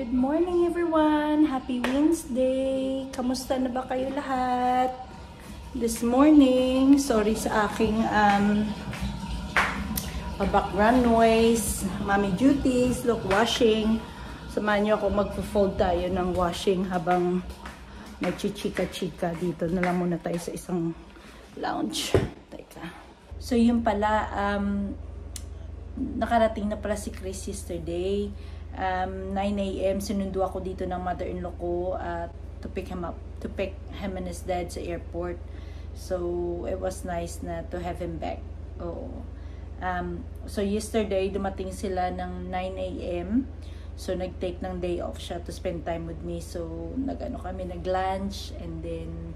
Good morning everyone! Happy Wednesday! Kamusta na ba kayo lahat? This morning, sorry sa aking background noise, mommy duties, look, washing. Samahan niyo ako, magpo-fold tayo ng washing habang nagchichika-chika. Dito na lang muna tayo sa isang lounge. Teka. So yun pala, nakarating na pala si Chris yesterday. 9 AM, sinundo ako dito ng mother-in-law ko to pick him and his dad sa airport. So, it was nice na to have him back. Oo. So, yesterday, dumating sila ng 9 AM. So, nag-take ng day off siya to spend time with me. So, nag-lunch, and then,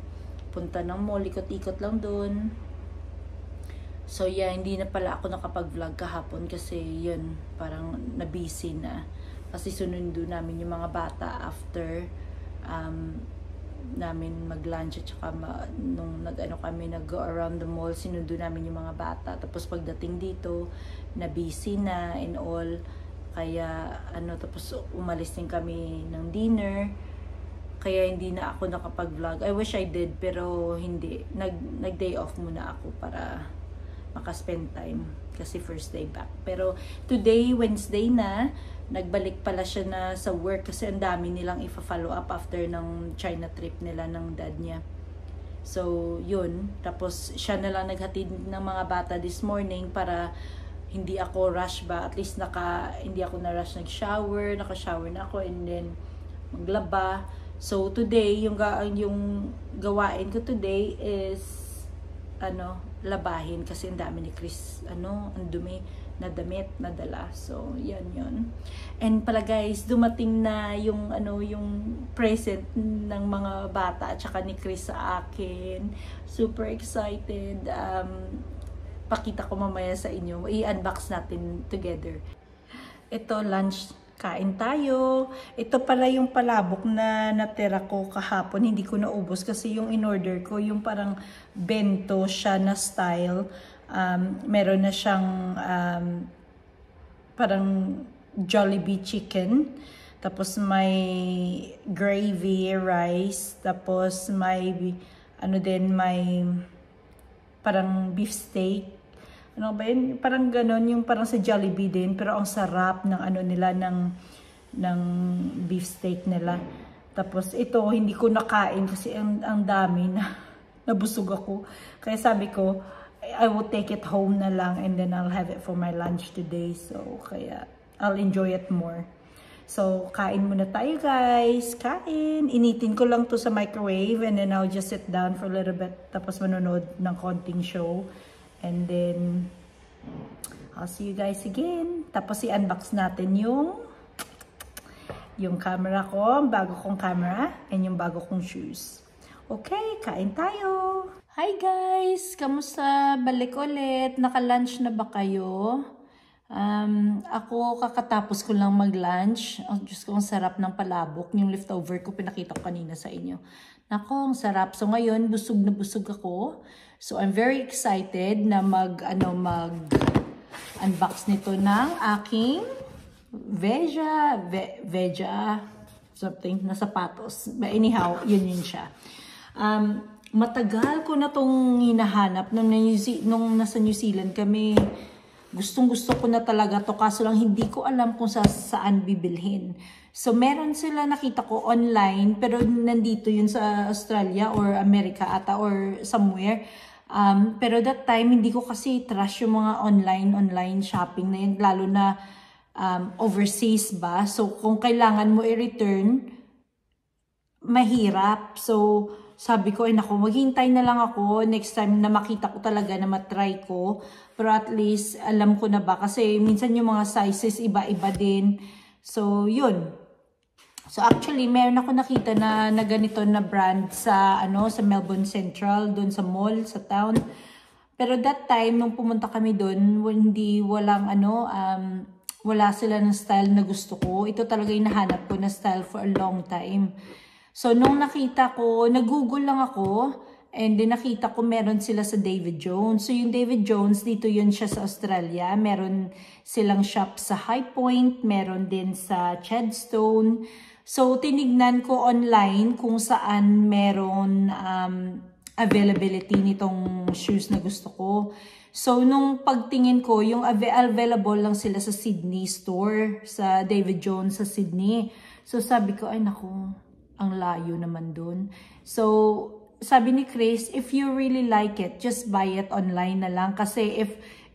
punta ng mall, ikot-ikot lang dun. So, yeah, hindi na pala ako nakapag-vlog kahapon kasi yun, parang na-busy na. Kasi sunundo namin yung mga bata after namin mag-lunch at saka nung kami nag-go around the mall, sinundo namin yung mga bata. Tapos pagdating dito, na-busy na and all. Kaya, tapos umalis din kami ng dinner. Kaya hindi na ako nakapag-vlog. I wish I did, pero hindi. Nag-day off muna ako para maka-spend time kasi first day back. Pero today, Wednesday na, nagbalik pala siya na sa work kasi ang dami nilang ifa-follow up after ng China trip nila ng dad niya. So, yun. Tapos, siya na lang naghatid ng mga bata this morning para hindi ako rush ba. At least hindi ako na-rush nag-shower. Naka-shower na ako and then maglaba. So, today, yung gawain ko today is labahin kasi ang dami ni Chris, ang dumi na damit na dala. So, yun. And pala guys, dumating na yung present ng mga bata at saka ni Chris sa akin. Super excited. Pakita ko mamaya sa inyo. I-unbox natin together. Ito, lunch. Kain tayo. Ito pala yung palabok na natira ko kahapon. Hindi ko naubos kasi yung in-order ko, yung parang bento siya na style. Meron na siyang parang Jollibee chicken. Tapos may gravy, rice. Tapos may may parang beef steak. Ano ba yun? Parang ganon, yung parang sa Jollibee din, pero ang sarap ng nila, ng beef steak nila. Tapos ito, hindi ko nakain kasi ang dami na nabusog ako. Kaya sabi ko, I will take it home na lang and then I'll have it for my lunch today. So, kaya I'll enjoy it more. So, kain muna tayo guys. Kain. Initin ko lang to sa microwave and then I'll just sit down for a little bit. Tapos manonood ng konting show. And then, I'll see you guys again. Tapos i-unbox natin yung camera ko, bago kong camera, and yung bago kong shoes. Okay, kain tayo! Hi guys! Kamusta? Balik ulit. Naka-lunch na ba kayo? Ako, kakatapos ko lang mag-lunch. Oh, Diyos ko, ang sarap ng palabok. Yung leftover ko, pinakita ko kanina sa inyo. Nako, ang sarap. So ngayon, busog na busog ako. So I'm very excited na mag-unbox nito ng aking Veja something na sapatos. But anyhow, yun siya. Matagal ko na tong hinahanap nung nasa New Zealand kami. Gustong-gusto ko na talaga to, kaso lang hindi ko alam kung saan bibilhin. So, meron sila nakita ko online, pero nandito yun sa Australia or America ata or somewhere. Pero that time, hindi ko kasi trust yung mga online shopping na yun, lalo na overseas ba. So, kung kailangan mo i-return, mahirap. So, sabi ko, naku, maghintay na lang ako next time na makita ko talaga na matry ko. Pero at least, alam ko na ba. Kasi minsan yung mga sizes, iba-iba din. So, yun. So, actually, meron ako nakita na ganito na brand sa Melbourne Central, doon sa mall, sa town. Pero that time, nung pumunta kami doon, wala sila ng style na gusto ko. Ito talaga yung nahanap ko na style for a long time. So, nung nakita ko, nag-google lang ako, And then nakita ko meron sila sa David Jones. So yung David Jones, dito yun siya sa Australia. Meron silang shop sa High Point, meron din sa Chadstone. So tinignan ko online kung saan meron availability nitong shoes na gusto ko. So nung pagtingin ko, yung available lang sila sa Sydney store, sa David Jones sa Sydney. So sabi ko, ay naku, ang layo naman dun. So sabi ni Chris, if you really like it, just buy it online na lang. Kasi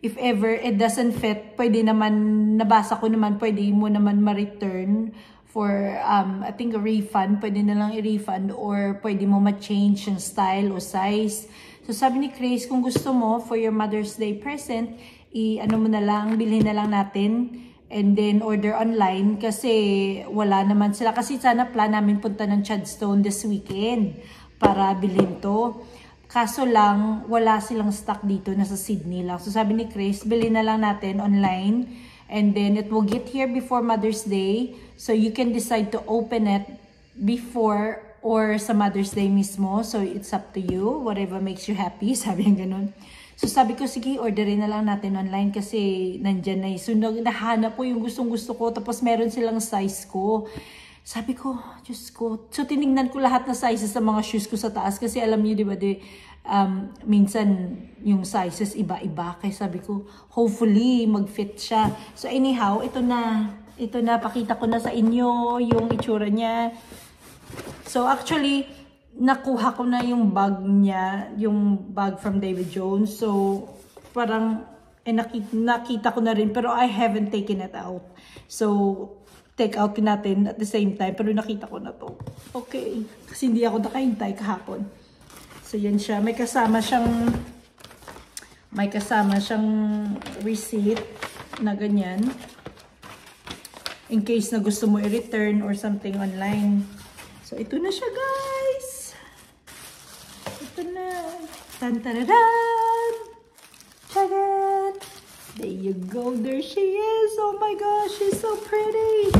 if ever it doesn't fit, pwede naman, nabasa ko naman, pwede mo naman ma-return for, I think a refund. Pwede na lang i-refund or pwede mo ma-change yung style o size. So sabi ni Chris, kung gusto mo for your Mother's Day present, ano mo na lang, bilhin na lang natin. And then order online kasi wala naman sila. Kasi sana plan namin punta ng Chadstone this weekend para bilhin to. Kaso lang, wala silang stock dito, nasa Sydney lang. So sabi ni Chris, bilhin na lang natin online. And then it will get here before Mother's Day. So you can decide to open it before or sa Mother's Day mismo. So it's up to you, whatever makes you happy. Sabi niya ganun. So sabi ko, sige, orderin na lang natin online kasi nandyan na. So nahanap ko yung gustong-gusto ko. Tapos meron silang size ko. Sabi ko, Diyos ko. So, tinignan ko lahat na sizes sa mga shoes ko sa taas. Kasi alam niyo, di ba, minsan yung sizes iba-iba. Kaya sabi ko, hopefully, mag-fit siya. So, anyhow, ito na. Ito na, pakita ko na sa inyo yung itsura niya. So, actually, nakuha ko na yung bag niya. Yung bag from David Jones. So, parang, nakita ko na rin. Pero I haven't taken it out. So, take out natin at the same time. Pero nakita ko na to. Okay. Kasi hindi ako nakahintay kahapon. So, yan siya. May kasama siyang receipt na ganyan. In case na gusto mo i-return or something online. So, ito na siya, guys. Ito na. Tan-tararan! Check it! There you go. There she is. Oh my gosh, she's so pretty.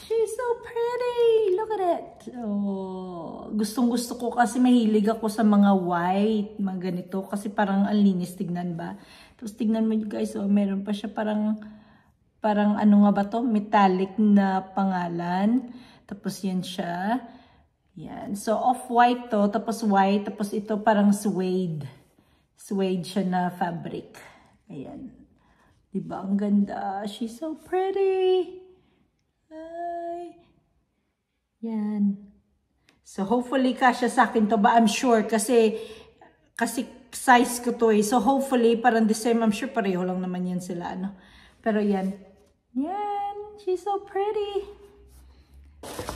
She's so pretty. Look at it. Oh, gustong-gusto ko kasi mahilig ako sa mga white, mga ganito. Kasi parang ang linis tignan ba. Tapos tignan mo guys, oh, meron pa siya parang ano nga ba to? Metallic na pangalan. Tapos yan siya. Yan. So, off-white to. Tapos white. Tapos ito parang suede. Suede siya na fabric. Ayan. Diba? Ang ganda. She's so pretty. Ay. Yan. So, hopefully, kasya sa akin to. But I'm sure kasi size ko to eh. So, hopefully, parang the same. I'm sure pareho lang naman yan sila. Ano? Pero yan. Yan. She's so pretty.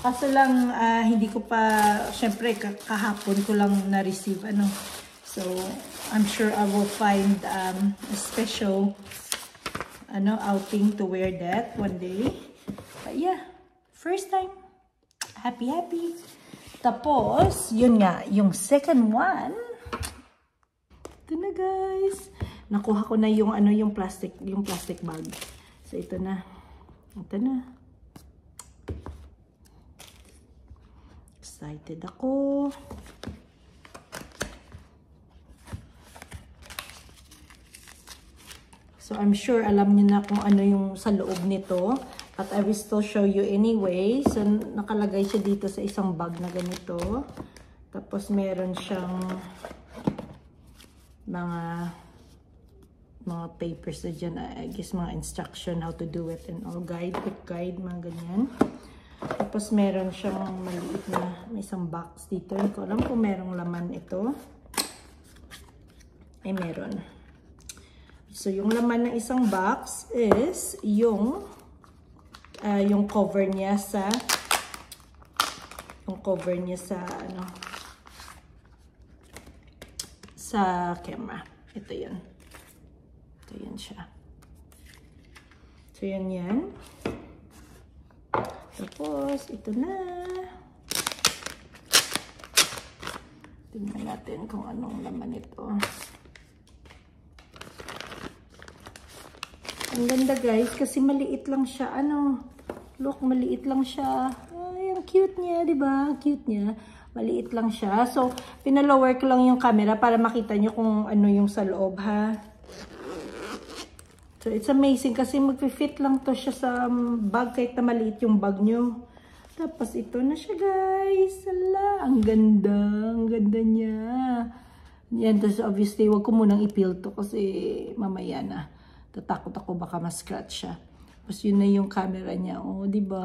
Kaso lang, hindi ko pa, syempre, kahapon ko lang na-receive. Ano? So, I'm sure I will find a special outing to wear that one day. But yeah, first time. Happy, happy. Tapos, yun nga, yung second one. Ito na guys. Nakuha ko na yung yung plastic bag. So, ito na. Ito na. Excited ako. So, I'm sure alam niyo na kung ano yung sa loob nito. But I will still show you anyway. So, nakalagay siya dito sa isang bag na ganito. Tapos, meron siyang mga papers na dyan. I guess mga instruction how to do it and all. Quick guide, mga ganyan. Tapos, meron siyang maliit na may isang box dito. Hindi ko alam kung merong laman ito. Ay, meron. So, yung laman ng isang box is yung cover niya sa sa camera. Ito yan. Ito yan siya. So, yan. Tapos, ito na. Tingnan natin kung anong laman ito. Ang ganda guys, kasi maliit lang siya. Look, maliit lang siya. Ay, ang cute niya, di ba? Cute niya. Maliit lang siya. So, pinalower ko lang yung camera para makita nyo kung ano yung sa loob, ha. So, it's amazing kasi mag-fit lang to siya sa bag kahit na maliit yung bag nyo. Tapos, ito na siya, guys. Ala, ang ganda. Ang ganda niya. Yan, tapos obviously, wag ko munang i-peel to kasi mamaya na. Tatakot ako baka ma-scratch siya. Tapos, yun na yung camera niya. Oh, diba?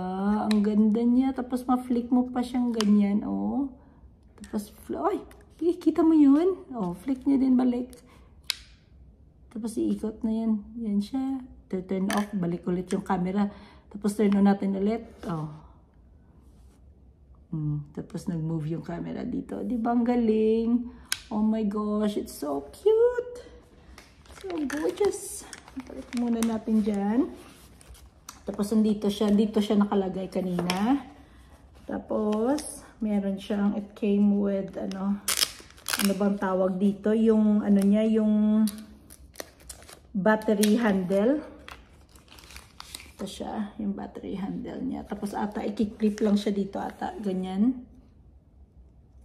Ang ganda niya. Tapos, ma-flick mo pa siyang ganyan. Oh. Tapos, ay, kita mo yun? Oh, flick niya din balik. Tapos, iikot na yan. Yan siya. Turn off. Balik ulit yung camera. Tapos, turn on natin ulit. Oh. Tapos, nag-move yung camera dito. Diba? Ang galing. Oh my gosh, it's so cute. So gorgeous. Balik muna natin dyan. Tapos, dito siya nakalagay kanina. Tapos, meron siyang, it came with, ano bang tawag dito? Yung, ano niya, yung battery handle. Ito siya, yung battery handle niya. Tapos, ata, i-clip lang siya dito, ata. Ganyan.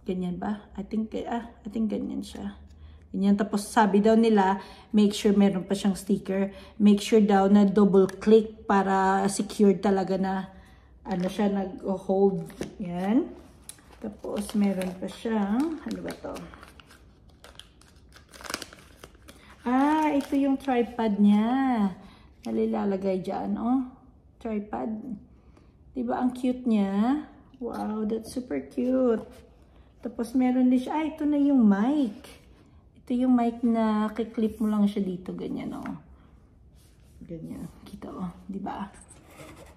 Ganyan ba? I think ganyan siya. Ganyan. Tapos sabi daw nila, make sure meron pa siyang sticker. Make sure daw na double click para secured talaga na ano siya, nag-hold. Yan. Tapos meron pa siyang, ano ba to? Ah, ito yung tripod niya. Nalilalagay dyan, oh. Tripod. Diba ang cute niya? Wow, that's super cute. Tapos, meron din siya. Ah, ito na yung mic. Ito yung mic na kiklip mo lang siya dito. Ganyan, oh. Ganyan. Kita, oh. Diba?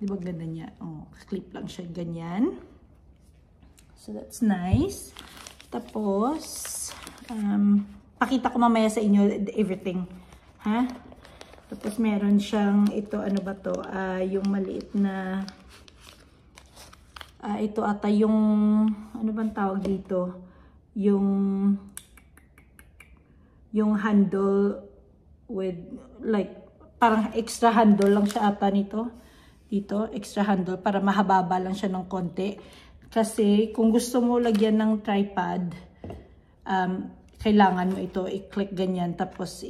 Diba ganda niya? Oh, clip lang siya. Ganyan. So, that's nice. Tapos, pakita ko mamaya sa inyo everything. Ha? Tapos, meron siyang, ito, ano ba to? Yung maliit na... ito ata yung, ano bang tawag dito? Yung handle with, like, parang extra handle lang siya ata nito. Dito, extra handle para mahababa lang siya ng konti. Kasi, kung gusto mo lagyan ng tripod, kailangan mo ito i-click ganyan. Tapos,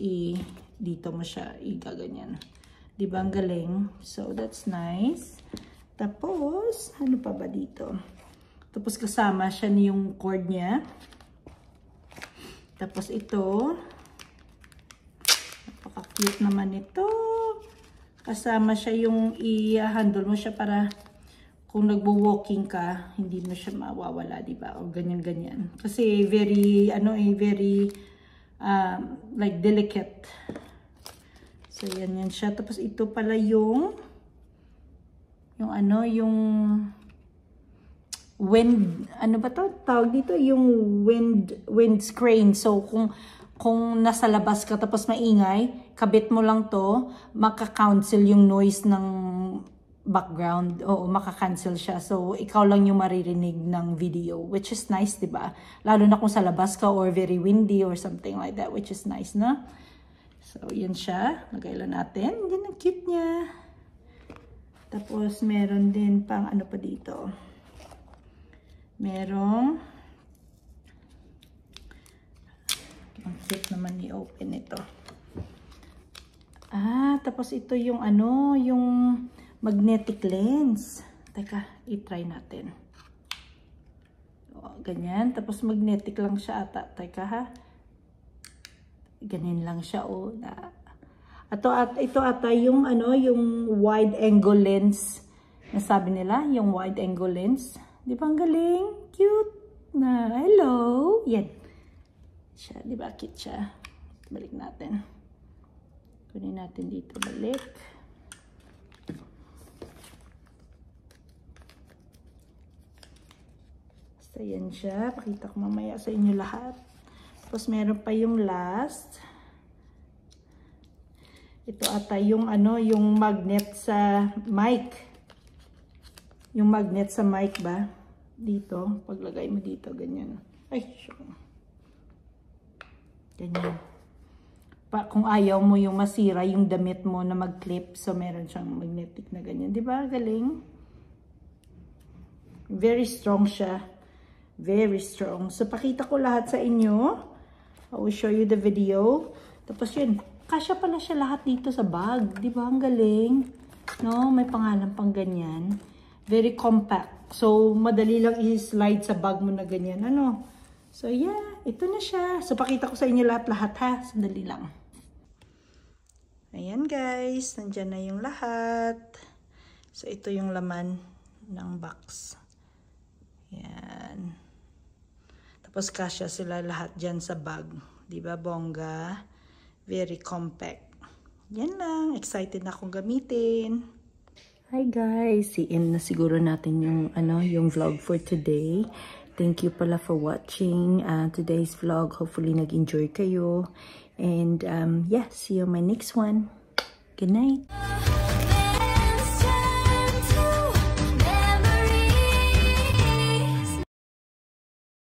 dito mo siya i-gaganyan. Diba ang galing? So, that's nice. Tapos, ano pa ba dito? Tapos, kasama siya yung cord niya. Tapos, ito. Napaka-cute naman ito. Kasama siya yung i-handle mo siya para kung nagbo-walking ka, hindi mo siya mawawala, diba? O ganyan-ganyan. Kasi, very, very, like, delicate. So, yan siya. Tapos, ito pala yung wind, ano ba to? Tawag dito, yung wind screen. So, kung nasa labas ka tapos maingay, kabit mo lang to, maka-cancel yung noise ng background. Oo, maka-cancel siya. So, ikaw lang yung maririnig ng video, which is nice, diba? Lalo na kung sa labas ka or very windy or something like that, which is nice, no? So, yan siya. Lagay lang natin. Yan ang cute niya. Tapos, meron din pang ano pa dito. Merong, ang cute naman i-open ito. Tapos ito yung yung magnetic lens. Teka, i-try natin. O, ganyan. Tapos magnetic lang siya ata. Teka ha. Ganyan lang siya, oh. Ito ata yung yung wide angle lens. Nasabi nila, yung wide angle lens. Di ba ang galing? Cute na. Hello. Yan. Siya, di ba cute siya? Balik natin. Kunin natin dito balik. So yan siya. Pakita ko mamaya sa inyo lahat. Tapos meron pa yung last. Ito ata yung yung magnet sa mic. Yung magnet sa mic ba? Dito, paglagay mo dito ganyan. Ay, sure. Ganyan. Kung ayaw mo yung masira yung damit mo na mag-clip, so meron siyang magnetic na ganyan. 'Di ba? Galing. Very strong siya. Very strong. So, pakita ko lahat sa inyo. I will show you the video. Tapos yun, kasya pala siya lahat dito sa bag. Di ba? Ang galing. No? May pangalan pang ganyan. Very compact. So, madali lang i-slide sa bag mo na ganyan. Ano? So, yeah. Ito na siya. So, pakita ko sa inyo lahat-lahat ha. Sandali lang. Ayan guys. Nandyan na yung lahat. So, ito yung laman ng box. Yan. Tapos kasya sila lahat dyan sa bag. Diba, bongga? Very compact. Yan lang. Excited na akong gamitin. Hi guys. See-in na siguro natin yung, yung vlog for today. Thank you pala for watching today's vlog. Hopefully nag-enjoy kayo. And yeah, see you on my next one. Good night.